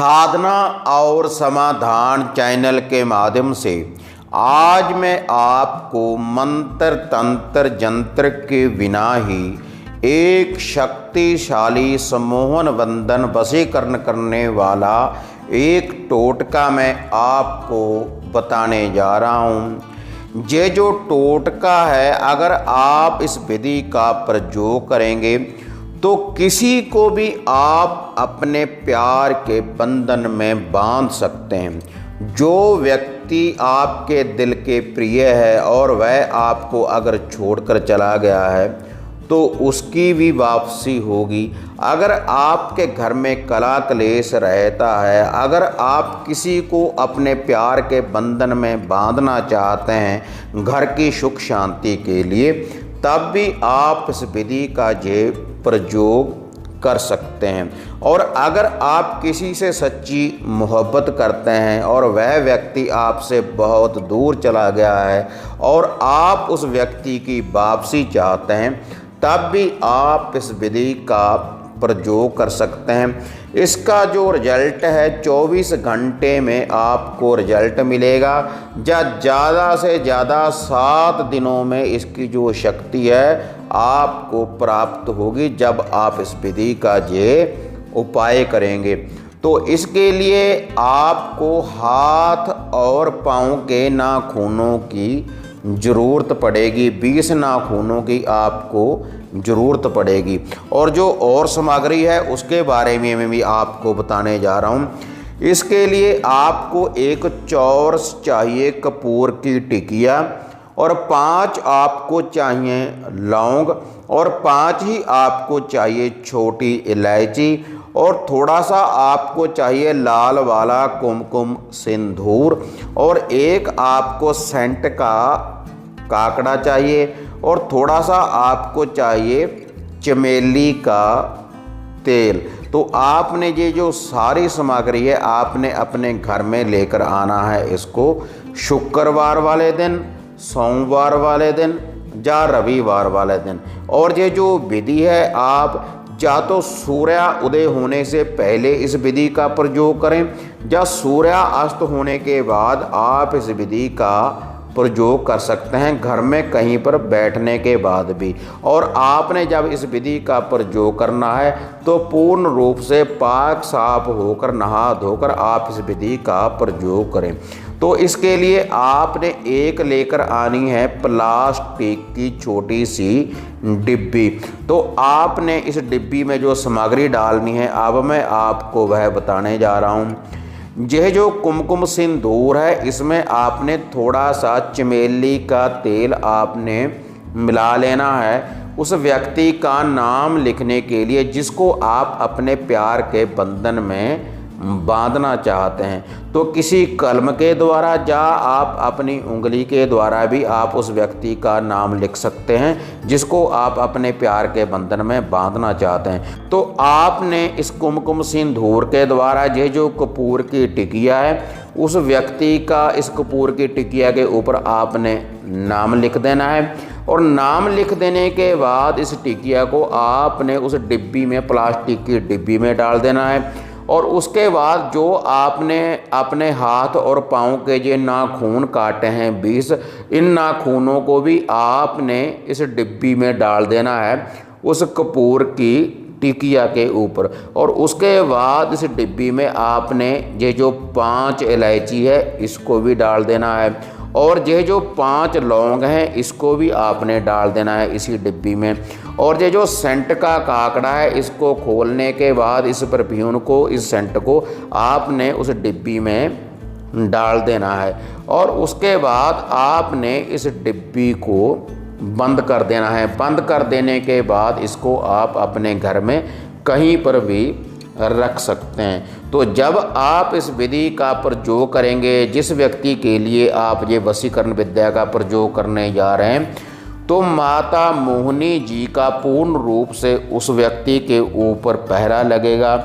साधना और समाधान चैनल के माध्यम से आज मैं आपको मंत्र तंत्र जंत्र के बिना ही एक शक्तिशाली सम्मोहन बंधन वशीकरण करने वाला एक टोटका मैं आपको बताने जा रहा हूँ। ये जो टोटका है, अगर आप इस विधि का प्रयोग करेंगे तो किसी को भी आप अपने प्यार के बंधन में बांध सकते हैं। जो व्यक्ति आपके दिल के प्रिय है और वह आपको अगर छोड़कर चला गया है तो उसकी भी वापसी होगी। अगर आपके घर में कला क्लेश रहता है, अगर आप किसी को अपने प्यार के बंधन में बांधना चाहते हैं घर की सुख शांति के लिए, तब भी आप इस विधि का जे प्रयोग कर सकते हैं। और अगर आप किसी से सच्ची मोहब्बत करते हैं और वह व्यक्ति आपसे बहुत दूर चला गया है और आप उस व्यक्ति की वापसी चाहते हैं, तब भी आप इस विधि का प्रयोग कर सकते हैं। इसका जो रिजल्ट है 24 घंटे में आपको रिजल्ट मिलेगा, या ज़्यादा से ज़्यादा 7 दिनों में इसकी जो शक्ति है आपको प्राप्त होगी जब आप इस विधि का ये उपाय करेंगे। तो इसके लिए आपको हाथ और पाँव के नाखूनों की ज़रूरत पड़ेगी, 20 नाखूनों की आपको ज़रूरत पड़ेगी। और जो और सामग्री है उसके बारे में मैं भी आपको बताने जा रहा हूँ। इसके लिए आपको एक चौरस चाहिए कपूर की टिकिया, और 5 आपको चाहिए लौंग, और 5 ही आपको चाहिए छोटी इलायची, और थोड़ा सा आपको चाहिए लाल वाला कुमकुम सिंदूर, और एक आपको सेंट का काकड़ा चाहिए, और थोड़ा सा आपको चाहिए चमेली का तेल। तो आपने ये जो सारी सामग्री है आपने अपने घर में लेकर आना है। इसको शुक्रवार वाले दिन, सोमवार वाले दिन या रविवार वाले दिन। और ये जो विधि है आप या तो सूर्य उदय होने से पहले इस विधि का प्रयोग करें, या सूर्य अस्त होने के बाद आप इस विधि का प्रयोग कर सकते हैं घर में कहीं पर बैठने के बाद भी। और आपने जब इस विधि का प्रयोग करना है तो पूर्ण रूप से पाक साफ होकर नहा धोकर आप इस विधि का प्रयोग करें। तो इसके लिए आपने एक लेकर आनी है प्लास्टिक की छोटी सी डिब्बी। तो आपने इस डिब्बी में जो सामग्री डालनी है अब मैं आपको वह बताने जा रहा हूँ। यह जो कुमकुम सिंदूर है इसमें आपने थोड़ा सा चमेली का तेल आपने मिला लेना है उस व्यक्ति का नाम लिखने के लिए जिसको आप अपने प्यार के बंधन में बांधना चाहते हैं। तो किसी कलम के द्वारा या आप अपनी उंगली के द्वारा भी आप उस व्यक्ति का नाम लिख सकते हैं जिसको आप अपने प्यार के बंधन में बांधना चाहते हैं। तो आपने इस कुमकुम सिंदूर के द्वारा ये जो कपूर की टिकिया है उस व्यक्ति का इस कपूर की टिकिया के ऊपर आपने नाम लिख देना है, और नाम लिख देने के बाद इस टिकिया को आपने उस डिब्बी में, प्लास्टिक की डिब्बी में डाल देना है। और उसके बाद जो आपने अपने हाथ और पाँव के जो नाखून काटे हैं 20, इन नाखूनों को भी आपने इस डिब्बी में डाल देना है उस कपूर की टिकिया के ऊपर। और उसके बाद इस डिब्बी में आपने ये जो 5 इलायची है इसको भी डाल देना है, और ये जो 5 लौंग हैं इसको भी आपने डाल देना है इसी डिब्बी में। और ये जो सेंट का काकड़ा है इसको खोलने के बाद इस परफ्यूम को, इस सेंट को आपने उस डिब्बी में डाल देना है, और उसके बाद आपने इस डिब्बी को बंद कर देना है। बंद कर देने के बाद इसको आप अपने घर में कहीं पर भी रख सकते हैं। तो जब आप इस विधि का प्रयोग करेंगे, जिस व्यक्ति के लिए आप ये वशीकरण विद्या का प्रयोग करने जा रहे हैं, तो माता मोहिनी जी का पूर्ण रूप से उस व्यक्ति के ऊपर पहरा लगेगा।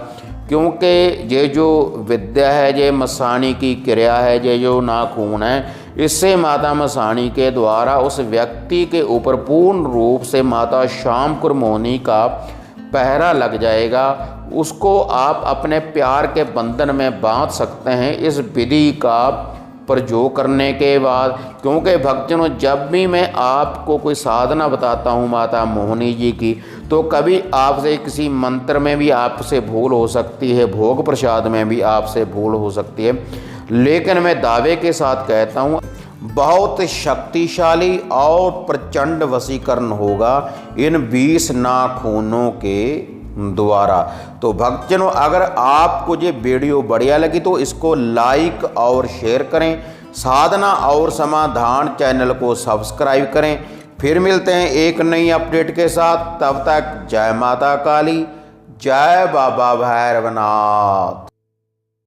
क्योंकि ये जो विद्या है, ये मसाणी की क्रिया है, ये जो नाखून है, इससे माता मसाणी के द्वारा उस व्यक्ति के ऊपर पूर्ण रूप से माता श्यामकुर मोहिनी का पहरा लग जाएगा, उसको आप अपने प्यार के बंधन में बांध सकते हैं इस विधि का प्रयोग करने के बाद। क्योंकि भक्तजनों, जब भी मैं आपको कोई साधना बताता हूँ माता मोहिनी जी की, तो कभी आपसे किसी मंत्र में भी आपसे भूल हो सकती है, भोग प्रसाद में भी आपसे भूल हो सकती है, लेकिन मैं दावे के साथ कहता हूँ बहुत शक्तिशाली और प्रचंड वशीकरण होगा इन 20 नाखूनों के द्वारा। तो भक्तजनों, अगर आपको ये वीडियो बढ़िया लगी तो इसको लाइक और शेयर करें, साधना और समाधान चैनल को सब्सक्राइब करें। फिर मिलते हैं एक नई अपडेट के साथ, तब तक जय माता काली, जय बाबा भैरवनाथ।